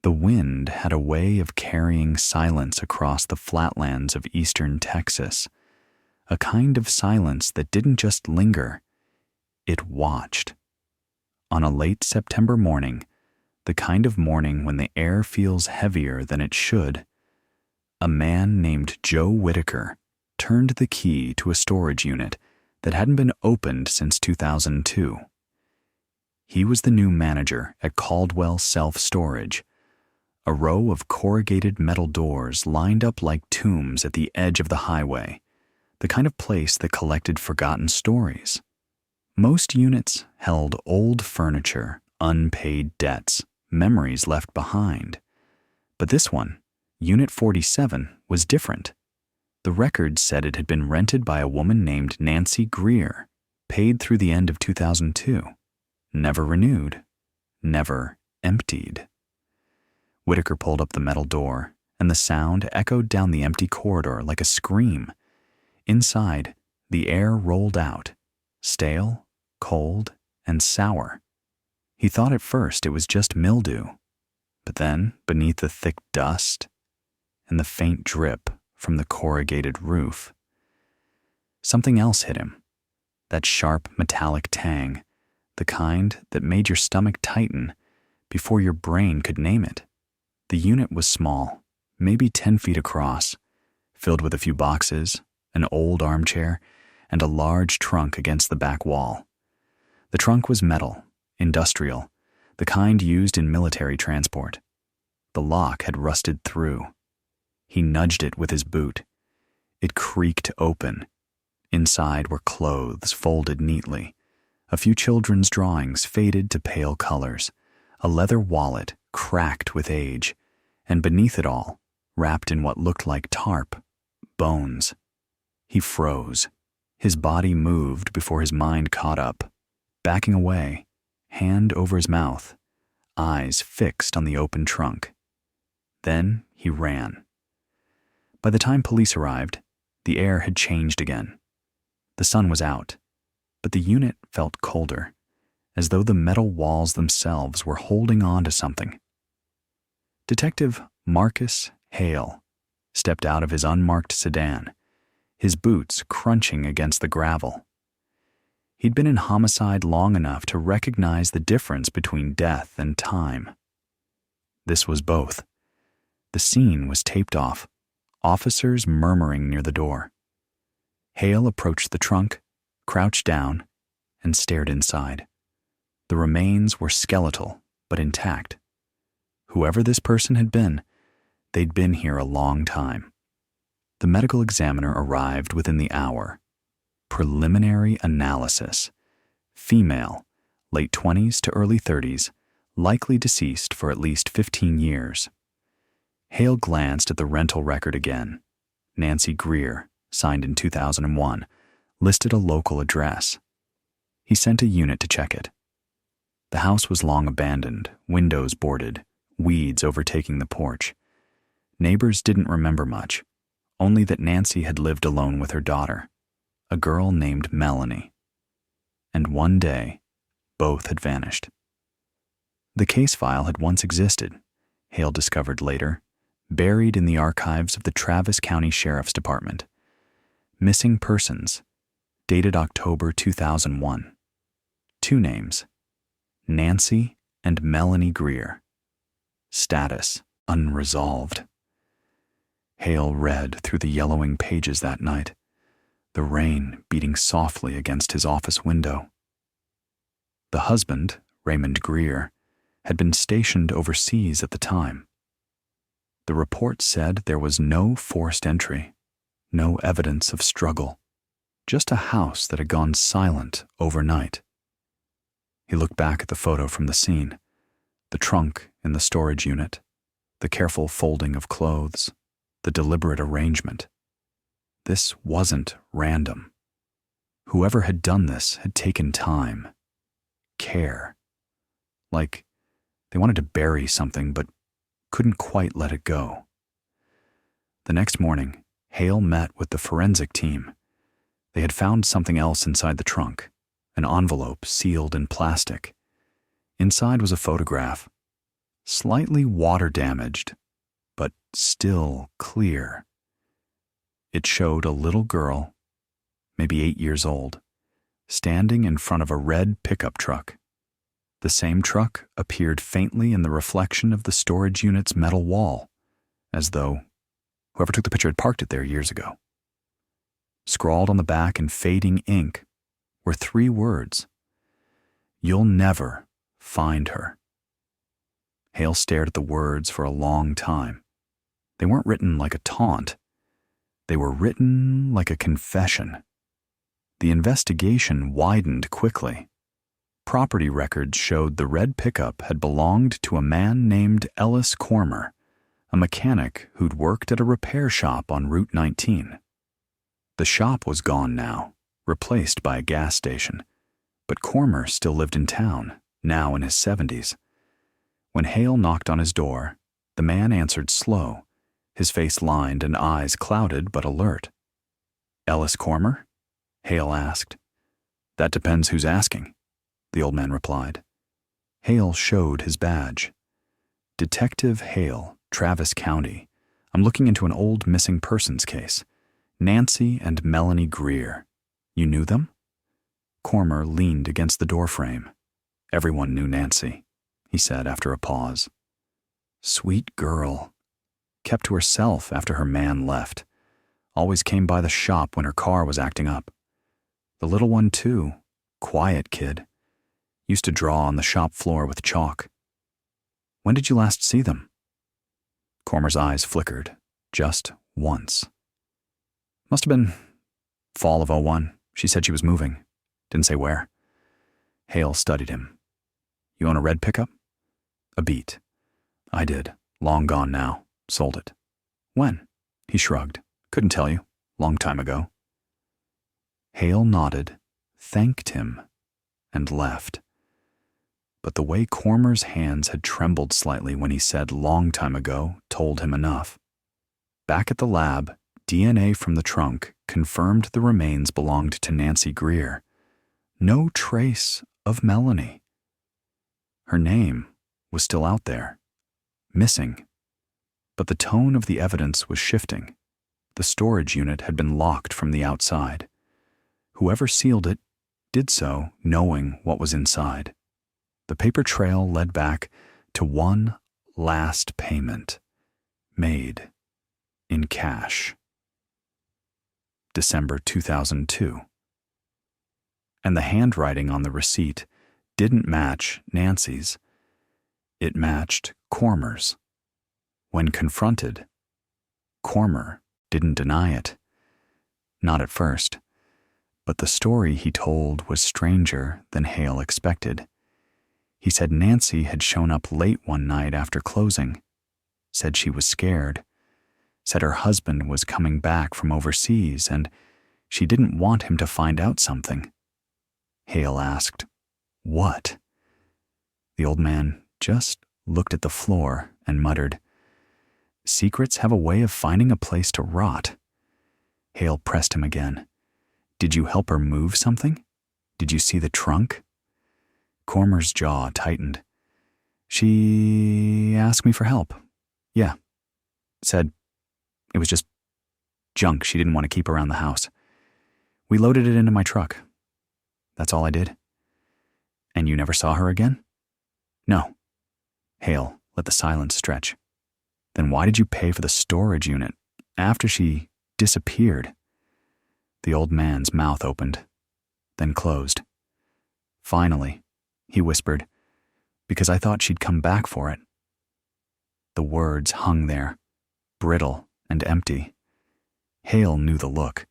The wind had a way of carrying silence across the flatlands of eastern Texas, a kind of silence that didn't just linger, it watched. On a late September morning, the kind of morning when the air feels heavier than it should, a man named Joe Whitaker turned the key to a storage unit that hadn't been opened since 2002. He was the new manager at Caldwell Self-Storage, a row of corrugated metal doors lined up like tombs at the edge of the highway, the kind of place that collected forgotten stories. Most units held old furniture, unpaid debts, memories left behind. But this one, Unit 47, was different. The record said it had been rented by a woman named Nancy Greer, paid through the end of 2002, never renewed, never emptied. Whitaker pulled up the metal door, and the sound echoed down the empty corridor like a scream. Inside, the air rolled out, stale, cold, and sour. He thought at first it was just mildew, but then, beneath the thick dust and the faint drip from the corrugated roof, something else hit him. That sharp metallic tang, the kind that made your stomach tighten before your brain could name it. The unit was small, maybe 10 feet across, filled with a few boxes, an old armchair, and a large trunk against the back wall. The trunk was metal, industrial, the kind used in military transport. The lock had rusted through. He nudged it with his boot. It creaked open. Inside were clothes folded neatly, a few children's drawings faded to pale colors, a leather wallet cracked with age, and beneath it all, wrapped in what looked like tarp, bones. He froze. His body moved before his mind caught up, backing away, hand over his mouth, eyes fixed on the open trunk. Then he ran. By the time police arrived, the air had changed again. The sun was out, but the unit felt colder, as though the metal walls themselves were holding on to something. Detective Marcus Hale stepped out of his unmarked sedan, his boots crunching against the gravel. He'd been in homicide long enough to recognize the difference between death and time. This was both. The scene was taped off, officers murmuring near the door. Hale approached the trunk, crouched down, and stared inside. The remains were skeletal, but intact. Whoever this person had been, they'd been here a long time. The medical examiner arrived within the hour. Preliminary analysis. Female, late 20s to early 30s, likely deceased for at least 15 years. Hale glanced at the rental record again. Nancy Greer, signed in 2001, listed a local address. He sent a unit to check it. The house was long abandoned, windows boarded, weeds overtaking the porch. Neighbors didn't remember much, only that Nancy had lived alone with her daughter, a girl named Melanie. And one day, both had vanished. The case file had once existed, Hale discovered later, buried in the archives of the Travis County Sheriff's Department. Missing persons, dated October 2001. 2 names, Nancy and Melanie Greer. Status unresolved. Hale read through the yellowing pages that night, the rain beating softly against his office window. The husband, Raymond Greer, had been stationed overseas at the time. The report said there was no forced entry, no evidence of struggle, just a house that had gone silent overnight. He looked back at the photo from the scene, the trunk in the storage unit, the careful folding of clothes, the deliberate arrangement. This wasn't random. Whoever had done this had taken time, care. Like they wanted to bury something but couldn't quite let it go. The next morning, Hale met with the forensic team. They had found something else inside the trunk, an envelope sealed in plastic. Inside was a photograph. slightly water damaged, but still clear. It showed a little girl, maybe 8 years old, standing in front of a red pickup truck. The same truck appeared faintly in the reflection of the storage unit's metal wall, as though whoever took the picture had parked it there years ago. Scrawled on the back in fading ink were 3 words: "You'll never find her." Hale stared at the words for a long time. They weren't written like a taunt. They were written like a confession. The investigation widened quickly. Property records showed the red pickup had belonged to a man named Ellis Cormer, a mechanic who'd worked at a repair shop on Route 19. The shop was gone now, replaced by a gas station, but Cormer still lived in town, now in his 70s. When Hale knocked on his door, the man answered slow, his face lined and eyes clouded but alert. "Ellis Cormer?" Hale asked. "That depends who's asking," the old man replied. Hale showed his badge. "Detective Hale, Travis County. I'm looking into an old missing persons case. Nancy and Melanie Greer. You knew them?" Cormer leaned against the doorframe. "Everyone knew Nancy," he said after a pause. "Sweet girl. Kept to herself after her man left. Always came by the shop when her car was acting up. The little one, too. Quiet kid. Used to draw on the shop floor with chalk. When did you last see them?" Cormer's eyes flickered, just once. "Must have been fall of '01. She said she was moving. Didn't say where." Hale studied him. "You own a red pickup?" "A beat." "I did. Long gone now. Sold it." "When?" He shrugged. "Couldn't tell you. Long time ago." Hale nodded, thanked him, and left. But the way Cormer's hands had trembled slightly when he said "long time ago" told him enough. Back at the lab, DNA from the trunk confirmed the remains belonged to Nancy Greer. No trace of Melanie. Her name was still out there, missing. But the tone of the evidence was shifting. The storage unit had been locked from the outside. Whoever sealed it did so knowing what was inside. The paper trail led back to one last payment, made in cash. December 2002. And the handwriting on the receipt didn't match Nancy's. It matched Cormer's. When confronted, Cormer didn't deny it. Not at first. But the story he told was stranger than Hale expected. He said Nancy had shown up late one night after closing, said she was scared, said her husband was coming back from overseas and she didn't want him to find out something. Hale asked, "What?" The old man just looked at the floor and muttered, "Secrets have a way of finding a place to rot." Hale pressed him again. "Did you help her move something? Did you see the trunk?" Cormer's jaw tightened. "She asked me for help. Yeah. Said it was just junk she didn't want to keep around the house. We loaded it into my truck. That's all I did." "And you never saw her again?" "No." Hale let the silence stretch. "Then why did you pay for the storage unit after she disappeared?" The old man's mouth opened, then closed. "Finally," he whispered, "because I thought she'd come back for it." The words hung there, brittle and empty. Hale knew the look,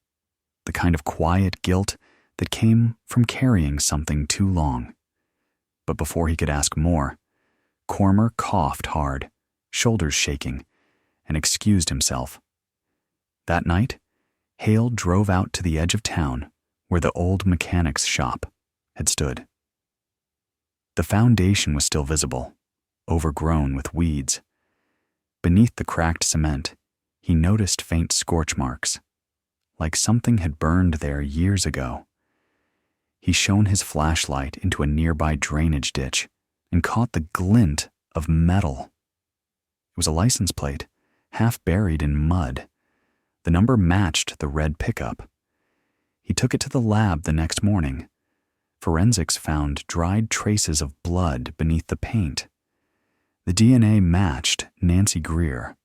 the kind of quiet guilt that came from carrying something too long. But before he could ask more, Cormer coughed hard, shoulders shaking, and excused himself. That night, Hale drove out to the edge of town where the old mechanic's shop had stood. The foundation was still visible, overgrown with weeds. Beneath the cracked cement, he noticed faint scorch marks, like something had burned there years ago. He shone his flashlight into a nearby drainage ditch and caught the glint of metal. It was a license plate, half buried in mud. The number matched the red pickup. He took it to the lab the next morning. Forensics found dried traces of blood beneath the paint. The DNA matched Nancy Greer.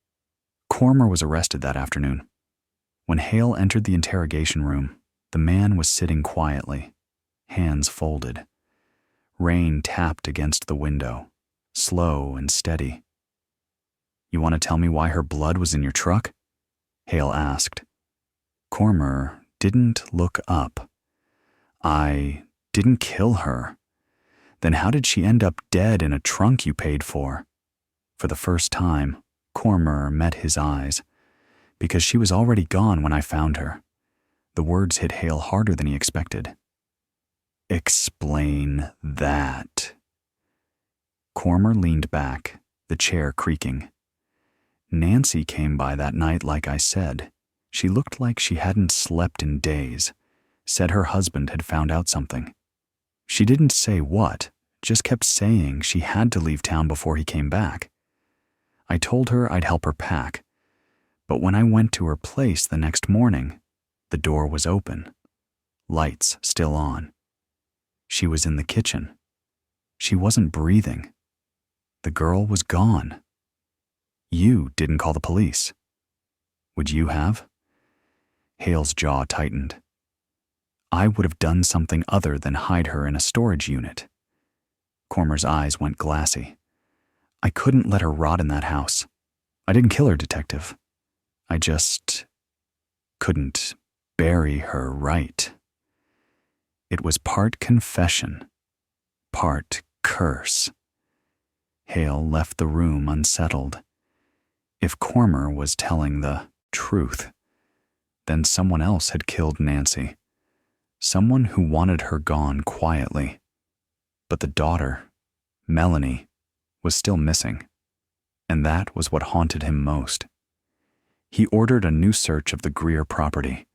Cormer was arrested that afternoon. When Hale entered the interrogation room, the man was sitting quietly, hands folded. Rain tapped against the window, slow and steady. "You want to tell me why her blood was in your truck?" Hale asked. Cormer didn't look up. "I didn't kill her. Then how did she end up dead in a trunk you paid for?" For the first time, Cormer met his eyes. "Because she was already gone when I found her." The words hit Hale harder than he expected. "Explain that." Cormer leaned back, the chair creaking. "Nancy came by that night like I said. She looked like she hadn't slept in days. Said her husband had found out something. She didn't say what, just kept saying she had to leave town before he came back. I told her I'd help her pack. But when I went to her place the next morning, the door was open. Lights still on. She was in the kitchen. She wasn't breathing. The girl was gone. You didn't call the police. Would you have?" Hale's jaw tightened. "I would have done something other than hide her in a storage unit." Cormer's eyes went glassy. "I couldn't let her rot in that house. I didn't kill her, Detective. I just couldn't bury her right." It was part confession, part curse. Hale left the room unsettled. If Cormer was telling the truth, then someone else had killed Nancy. Someone who wanted her gone quietly. But the daughter, Melanie, was still missing. And that was what haunted him most. He ordered a new search of the Greer property.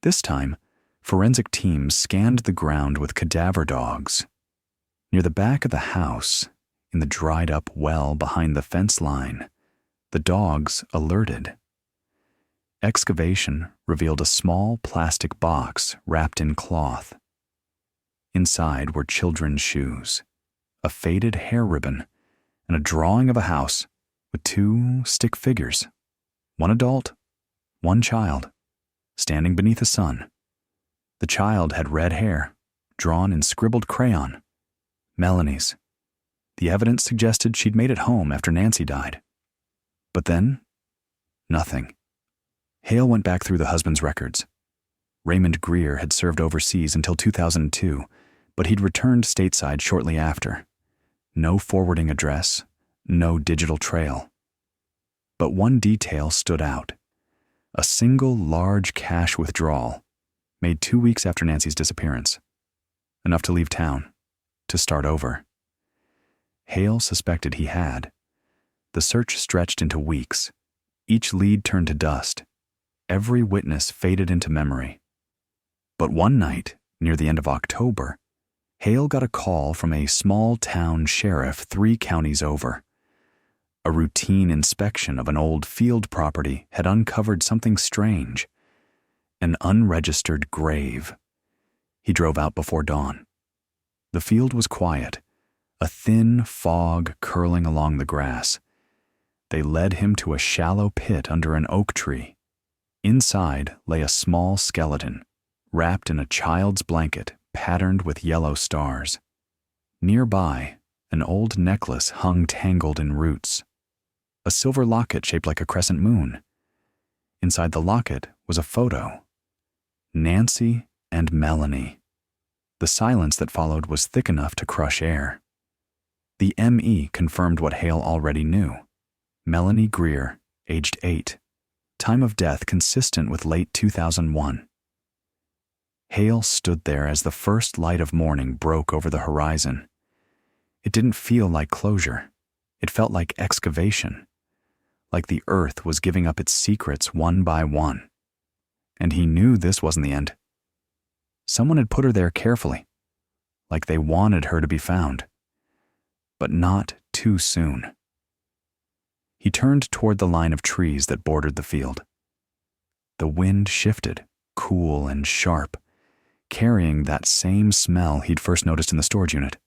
This time, forensic teams scanned the ground with cadaver dogs. Near the back of the house, in the dried-up well behind the fence line, the dogs alerted. Excavation revealed a small plastic box wrapped in cloth. Inside were children's shoes, a faded hair ribbon, and a drawing of a house with 2 stick figures, one adult, one child, standing beneath a sun. The child had red hair, drawn in scribbled crayon. Melanie's. The evidence suggested she'd made it home after Nancy died. But then, nothing. Hale went back through the husband's records. Raymond Greer had served overseas until 2002, but he'd returned stateside shortly after. No forwarding address, no digital trail. But one detail stood out. A single large cash withdrawal, made 2 weeks after Nancy's disappearance. Enough to leave town, to start over. Hale suspected he had. The search stretched into weeks. Each lead turned to dust. Every witness faded into memory. But one night, near the end of October, Hale got a call from a small-town sheriff 3 counties over. A routine inspection of an old field property had uncovered something strange. An unregistered grave. He drove out before dawn. The field was quiet, a thin fog curling along the grass. They led him to a shallow pit under an oak tree. Inside lay a small skeleton, wrapped in a child's blanket patterned with yellow stars. Nearby, an old necklace hung tangled in roots. A silver locket shaped like a crescent moon. Inside the locket was a photo. Nancy and Melanie. The silence that followed was thick enough to crush air. The ME confirmed what Hale already knew. Melanie Greer, aged 8. Time of death consistent with late 2001. Hale stood there as the first light of morning broke over the horizon. It didn't feel like closure. It felt like excavation. Like the earth was giving up its secrets one by one. And he knew this wasn't the end. Someone had put her there carefully, like they wanted her to be found. But not too soon. He turned toward the line of trees that bordered the field. The wind shifted, cool and sharp, carrying that same smell he'd first noticed in the storage unit.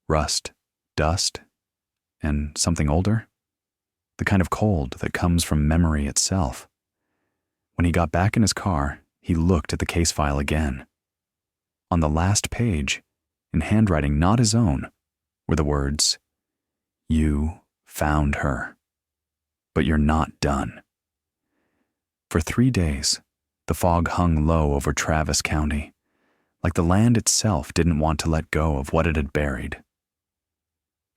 Rust, dust, and something older. The kind of cold that comes from memory itself. When he got back in his car, he looked at the case file again. On the last page, in handwriting not his own, were the words, "You found her, but you're not done." For 3 days, the fog hung low over Travis County, like the land itself didn't want to let go of what it had buried.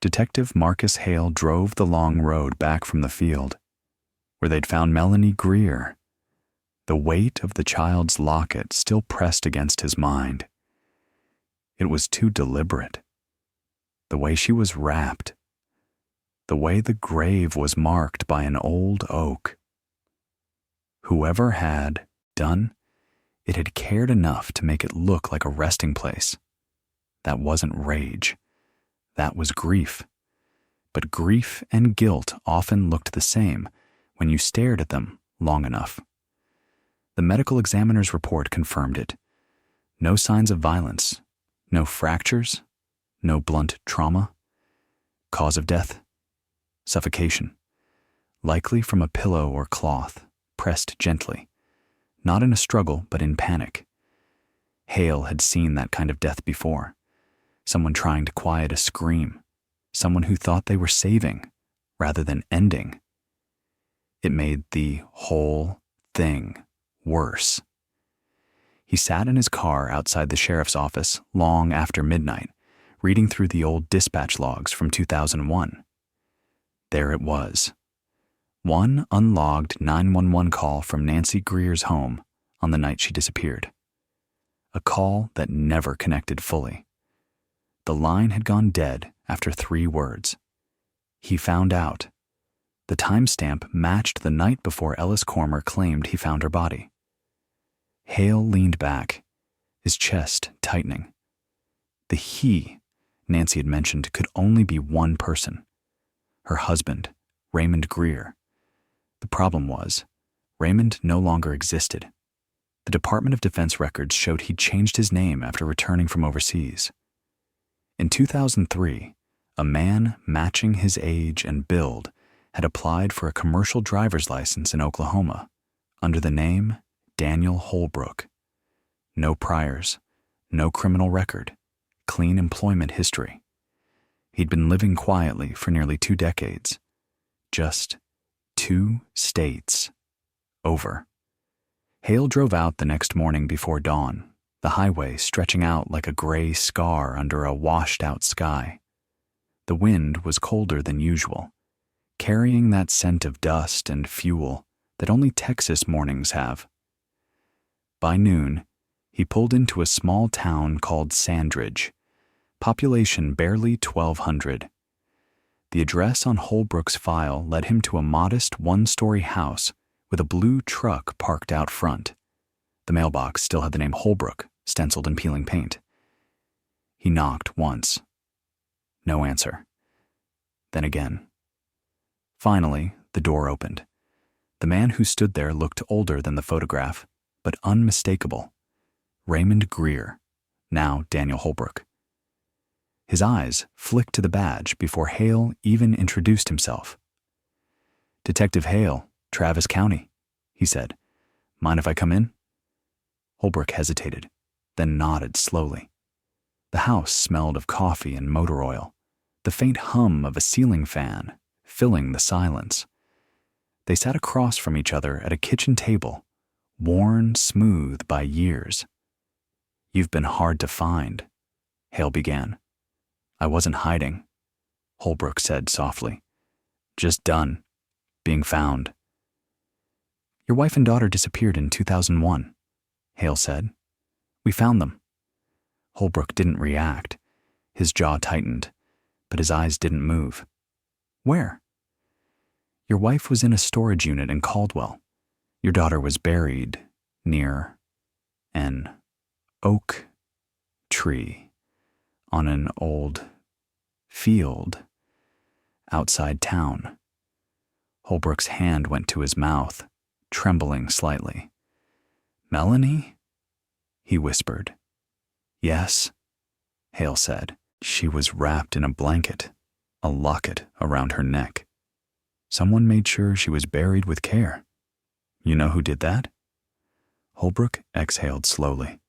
Detective Marcus Hale drove the long road back from the field, where they'd found Melanie Greer, the weight of the child's locket still pressed against his mind. It was too deliberate. The way she was wrapped, the way the grave was marked by an old oak. Whoever had done, it had cared enough to make it look like a resting place. That wasn't rage. That was grief. But grief and guilt often looked the same when you stared at them long enough. The medical examiner's report confirmed it. No signs of violence, no fractures, no blunt trauma. Cause of death? Suffocation. Likely from a pillow or cloth, pressed gently. Not in a struggle, but in panic. Hale had seen that kind of death before. Someone trying to quiet a scream. Someone who thought they were saving, rather than ending. It made the whole thing worse. He sat in his car outside the sheriff's office long after midnight, reading through the old dispatch logs from 2001. There it was. One unlogged 911 call from Nancy Greer's home on the night she disappeared. A call that never connected fully. The line had gone dead after 3 words. He found out. The timestamp matched the night before Ellis Cormer claimed he found her body. Hale leaned back, his chest tightening. The he Nancy had mentioned could only be one person. Her husband, Raymond Greer. The problem was, Raymond no longer existed. The Department of Defense records showed he'd changed his name after returning from overseas. In 2003, a man matching his age and build had applied for a commercial driver's license in Oklahoma under the name Daniel Holbrook. No priors, no criminal record, clean employment history. He'd been living quietly for nearly 2 decades. Just 2 states over. Hale drove out the next morning before dawn, the highway stretching out like a gray scar under a washed-out sky. The wind was colder than usual, carrying that scent of dust and fuel that only Texas mornings have. By noon, he pulled into a small town called Sandridge, population barely 1,200. The address on Holbrook's file led him to a modest 1-story house with a blue truck parked out front. The mailbox still had the name Holbrook stenciled in peeling paint. He knocked once. No answer. Then again. Finally, the door opened. The man who stood there looked older than the photograph, but unmistakable. Raymond Greer, now Daniel Holbrook. His eyes flicked to the badge before Hale even introduced himself. "Detective Hale, Travis County," he said. "Mind if I come in?" Holbrook hesitated, then nodded slowly. The house smelled of coffee and motor oil, the faint hum of a ceiling fan filling the silence. They sat across from each other at a kitchen table, worn smooth by years. "You've been hard to find," Hale began. "I wasn't hiding," Holbrook said softly. "Just done. Being found." "Your wife and daughter disappeared in 2001, Hale said. "We found them." Holbrook didn't react. His jaw tightened, but his eyes didn't move. "Where?" "Your wife was in a storage unit in Caldwell. Your daughter was buried near an oak tree on an old field." outside town. Holbrook's hand went to his mouth, trembling slightly. "Melanie?" he whispered. "Yes," Hale said. She was wrapped in a blanket, a locket around her neck. Someone made sure she was buried with care. "You know who did that?" Holbrook exhaled slowly.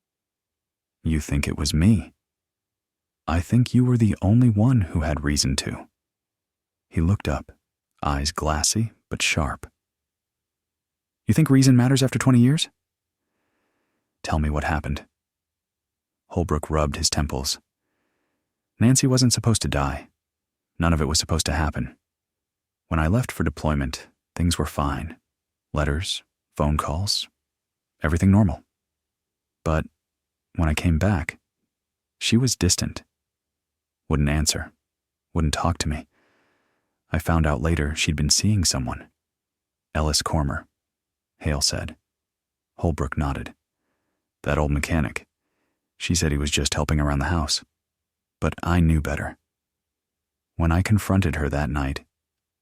"You think it was me?" "I think you were the only one who had reason to." He looked up, eyes glassy but sharp. "You think reason matters after 20 years? Tell me what happened." Holbrook rubbed his temples. "Nancy wasn't supposed to die. None of it was supposed to happen. When I left for deployment, things were fine. Letters, phone calls, everything normal. But when I came back, she was distant. Wouldn't answer, wouldn't talk to me. I found out later she'd been seeing someone. Ellis Cormer," Hale said. Holbrook nodded. "That old mechanic. She said he was just helping around the house. But I knew better. When I confronted her that night,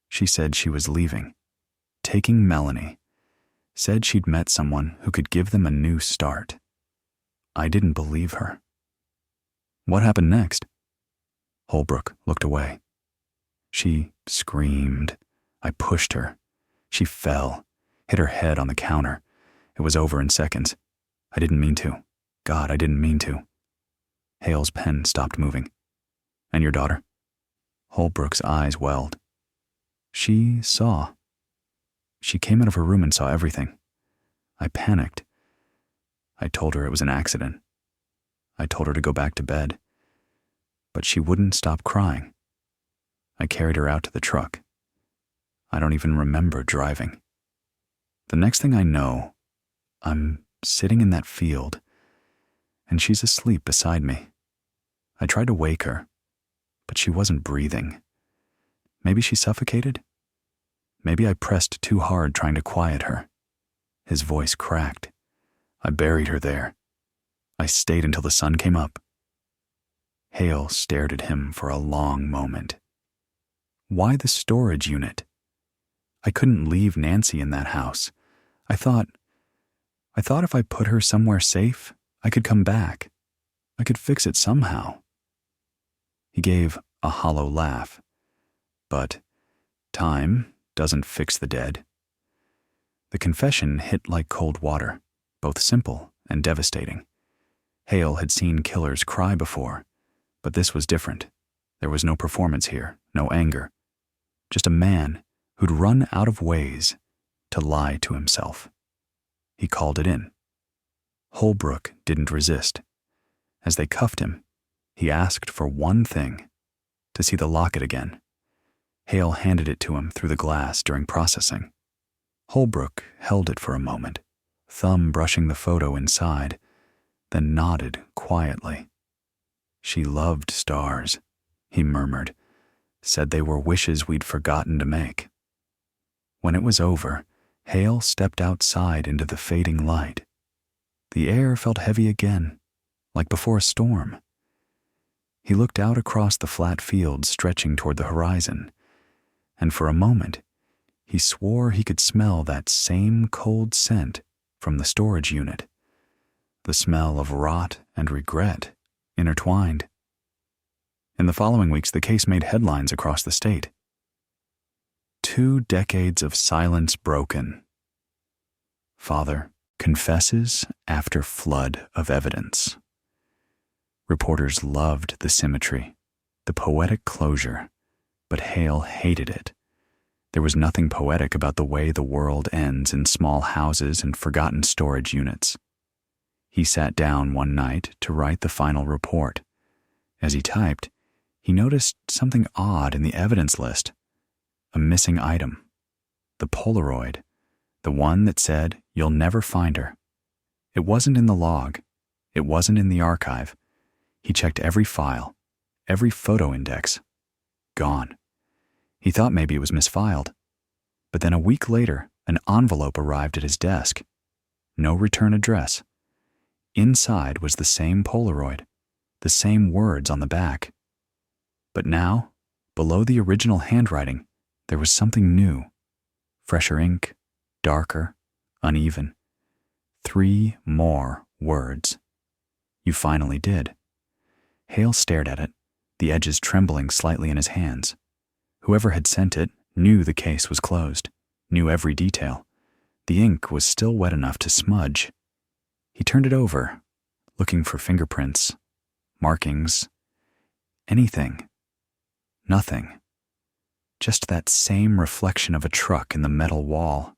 she said she was leaving, taking Melanie. Said she'd met someone who could give them a new start. I didn't believe her." "What happened next?" Holbrook looked away. "She screamed. I pushed her. She fell, hit her head on the counter. It was over in seconds. I didn't mean to. God, I didn't mean to." Hale's pen stopped moving. "And your daughter?" Holbrook's eyes welled. "She saw. She came out of her room and saw everything. I panicked. I told her it was an accident. I told her to go back to bed. But she wouldn't stop crying. I carried her out to the truck. I don't even remember driving. The next thing I know, I'm sitting in that field, and she's asleep beside me. I tried to wake her, but she wasn't breathing. Maybe she suffocated? Maybe I pressed too hard trying to quiet her." His voice cracked. "I buried her there. I stayed until the sun came up." Hale stared at him for a long moment. "Why the storage unit? I couldn't leave Nancy in that house. I thought if I put her somewhere safe, I could come back. I could fix it somehow." He gave a hollow laugh. "But time doesn't fix the dead." The confession hit like cold water, both simple and devastating. Hale had seen killers cry before, but this was different. There was no performance here, no anger. Just a man who'd run out of ways to lie to himself. He called it in. Holbrook didn't resist. As they cuffed him, he asked for one thing: to see the locket again. Hale handed it to him through the glass during processing. Holbrook held it for a moment, thumb brushing the photo inside, then nodded quietly. "She loved stars," he murmured, "said they were wishes we'd forgotten to make." When it was over, Hale stepped outside into the fading light. The air felt heavy again, like before a storm. He looked out across the flat fields stretching toward the horizon, and for a moment, he swore he could smell that same cold scent from the storage unit, the smell of rot and regret intertwined. In the following weeks, the case made headlines across the state. 2 decades of silence broken. Father confesses after flood of evidence. Reporters loved the symmetry, the poetic closure, but Hale hated it. There was nothing poetic about the way the world ends in small houses and forgotten storage units. He sat down one night to write the final report. As he typed, he noticed something odd in the evidence list. A missing item. The Polaroid. The one that said, "You'll never find her." It wasn't in the log. It wasn't in the archive. He checked every file, every photo index. Gone. He thought maybe it was misfiled. But then a week later, an envelope arrived at his desk. No return address. Inside was the same Polaroid, the same words on the back. But now, below the original handwriting, there was something new. Fresher ink, darker, uneven. 3 more words. You finally did. Hale stared at it, the edges trembling slightly in his hands. Whoever had sent it knew the case was closed, knew every detail. The ink was still wet enough to smudge. He turned it over, looking for fingerprints, markings, anything. Nothing. Just that same reflection of a truck in the metal wall,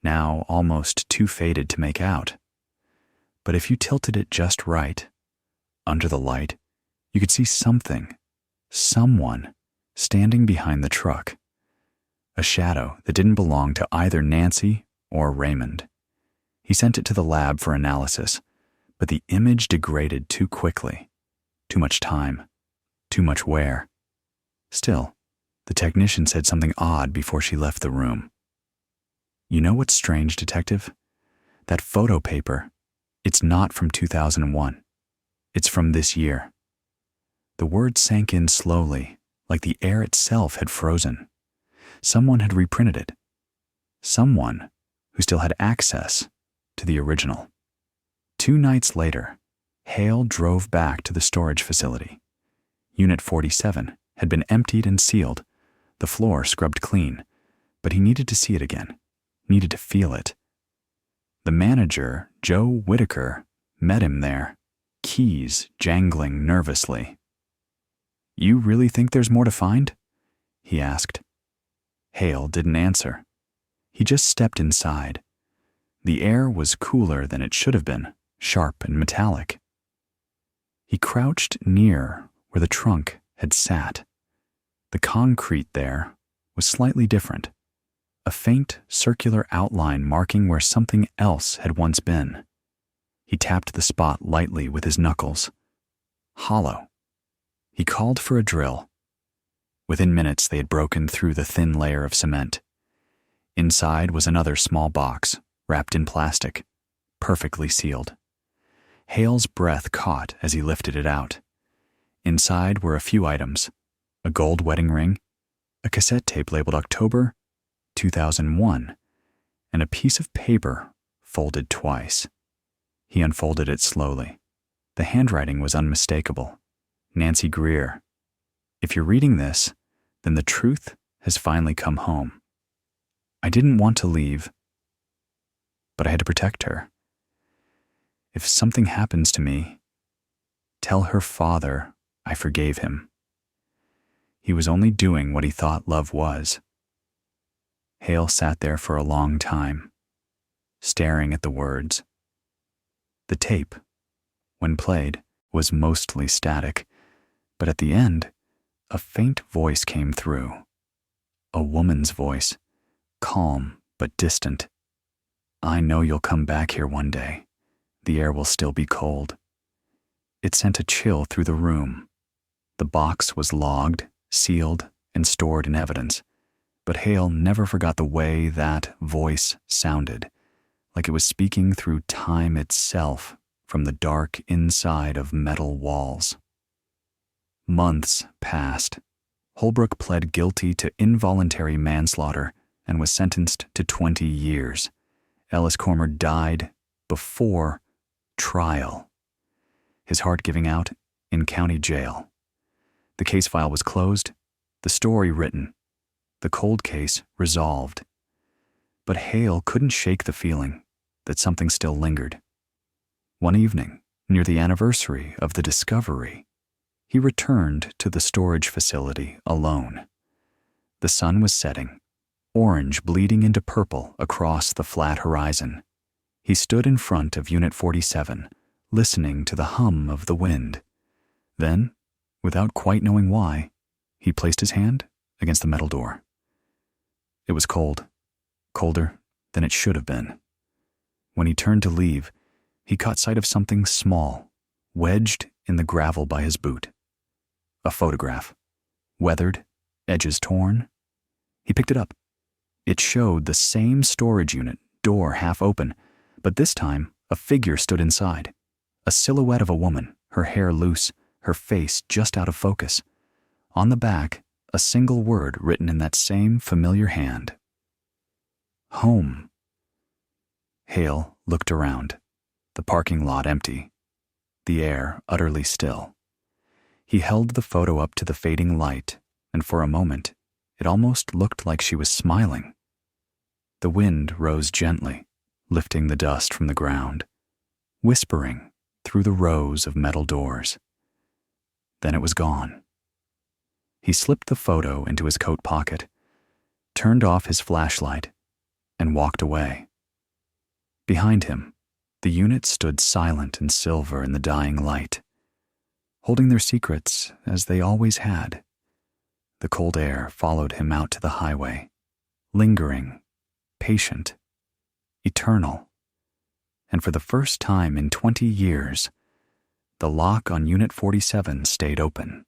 now almost too faded to make out. But if you tilted it just right, under the light, you could see something, someone, standing behind the truck. A shadow that didn't belong to either Nancy or Raymond. He sent it to the lab for analysis, but the image degraded too quickly. Too much time. Too much wear. Still, the technician said something odd before she left the room. You know what's strange, Detective? That photo paper, it's not from 2001. It's from this year. The words sank in slowly, like the air itself had frozen. Someone had reprinted it. Someone who still had access to the original. 2 nights later, Hale drove back to the storage facility. Unit 47 had been emptied and sealed, the floor scrubbed clean, but he needed to see it again, needed to feel it. The manager, Joe Whitaker, met him there, keys jangling nervously. You really think there's more to find? He asked. Hale didn't answer. He just stepped inside. The air was cooler than it should have been, sharp and metallic. He crouched near where the trunk had sat. The concrete there was slightly different, a faint circular outline marking where something else had once been. He tapped the spot lightly with his knuckles. Hollow. He called for a drill. Within minutes, they had broken through the thin layer of cement. Inside was another small box, wrapped in plastic, perfectly sealed. Hale's breath caught as he lifted it out. Inside were a few items: a gold wedding ring, a cassette tape labeled October 2001, and a piece of paper folded twice. He unfolded it slowly. The handwriting was unmistakable. Nancy Greer. If you're reading this, then the truth has finally come home. I didn't want to leave, but I had to protect her. If something happens to me, tell her father I forgave him. He was only doing what he thought love was. Hale sat there for a long time, staring at the words. The tape, when played, was mostly static, but at the end, a faint voice came through. A woman's voice, calm but distant. I know you'll come back here one day. The air will still be cold. It sent a chill through the room. The box was logged, sealed, and stored in evidence, but Hale never forgot the way that voice sounded, like it was speaking through time itself from the dark inside of metal walls. Months passed. Holbrook pled guilty to involuntary manslaughter and was sentenced to 20 years. Ellis Cormer died before trial, his heart giving out in county jail. The case file was closed, the story written, the cold case resolved. But Hale couldn't shake the feeling that something still lingered. One evening, near the anniversary of the discovery, he returned to the storage facility alone. The sun was setting, orange bleeding into purple across the flat horizon. He stood in front of Unit 47, listening to the hum of the wind. Then, without quite knowing why, he placed his hand against the metal door. It was cold, colder than it should have been. When he turned to leave, he caught sight of something small, wedged in the gravel by his boot. A photograph, weathered, edges torn. He picked it up. It showed the same storage unit, door half open, but this time a figure stood inside. A silhouette of a woman, her hair loose, her face just out of focus. On the back, a single word written in that same familiar hand. Home. Hale looked around, the parking lot empty, the air utterly still. He held the photo up to the fading light, and for a moment, it almost looked like she was smiling. The wind rose gently, lifting the dust from the ground, whispering through the rows of metal doors. Then it was gone. He slipped the photo into his coat pocket, turned off his flashlight, and walked away. Behind him, the unit stood silent and silver in the dying light, holding their secrets as they always had. The cold air followed him out to the highway, lingering, patient, eternal. And for the first time in 20 years, the lock on Unit 47 stayed open.